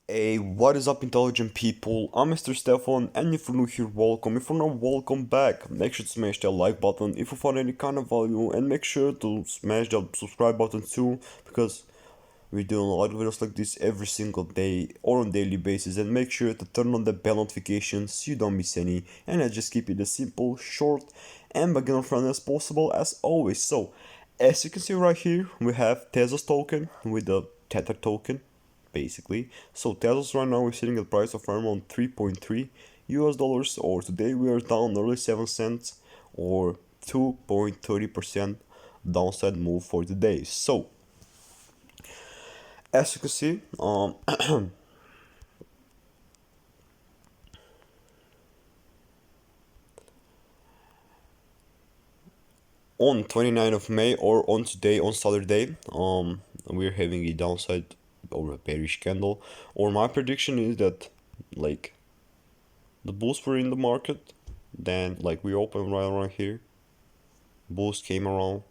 Hey, what is up, intelligent people? I'm Mr. Stefan, and if you're new here, welcome. If you're not, welcome back. Make sure to smash that like button if you found any kind of value, and make sure to smash that subscribe button too, because we're doing a lot of videos like this every single day or on daily basis. And make sure to turn on the bell notifications so you don't miss any. And I just keep it as simple, short, and beginner friendly as possible as always. So, as you can see right here, we have Tezos token with the Tether token basically. So Tezos right now we're sitting at price of around 3.3 US dollars, or today we are down nearly 7 cents or 2.30% downside move for the day. So as you can see, on 29th of May or on today on Saturday, we're having a downside or a bearish candle, or my prediction is that like the bulls were in the market, then like we opened right around here, bulls came around,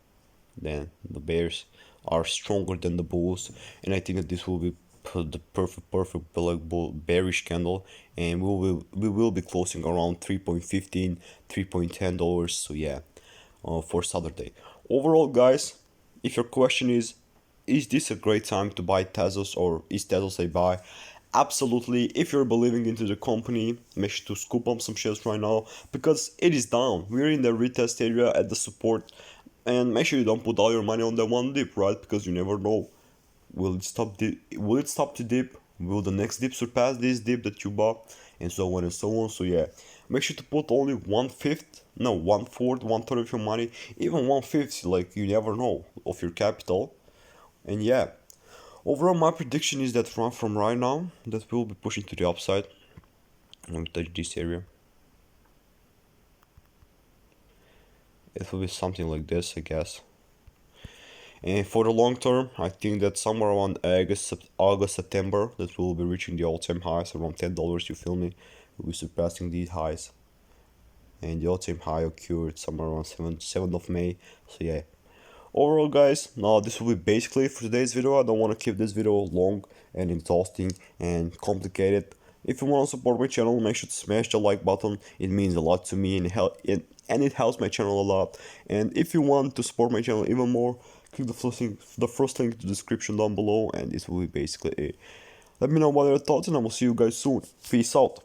then the bears are stronger than the bulls, and I think that this will be the perfect like bearish candle, and we will be closing around 3.15 $3.10. So yeah, for Saturday. Overall, guys, if your question is this a great time to buy Tezos, or is Tezos a buy? Absolutely. If you're believing into the company, make sure to scoop up some shares right now because it is down. We're in the retest area at the support, and make sure you don't put all your money on the one dip, right? Because you never know. Will it stop? Will it stop the dip? Will the next dip surpass this dip that you bought? And so on and so on. So yeah, make sure to put only 1/5, no 1/4, 1/3 of your money, even 1/5. Like you never know of your capital. And yeah, overall my prediction is that from right now that we'll be pushing to the upside. Let me touch this area. It will be something like this, I guess. And for the long term, I think that somewhere around August, September, that we'll be reaching the all-time highs around $10. You feel me? We'll be surpassing these highs, and the all-time high occurred somewhere around 7th of May. So yeah. Overall, guys, now this will be basically for today's video. I don't want to keep this video long and exhausting and complicated. If you want to support my channel, make sure to smash the like button. It means a lot to me, and it helps my channel a lot. And if you want to support my channel even more, click the first link in the description down below, and this will be basically it. Let me know what your thoughts, and I will see you guys soon. Peace out.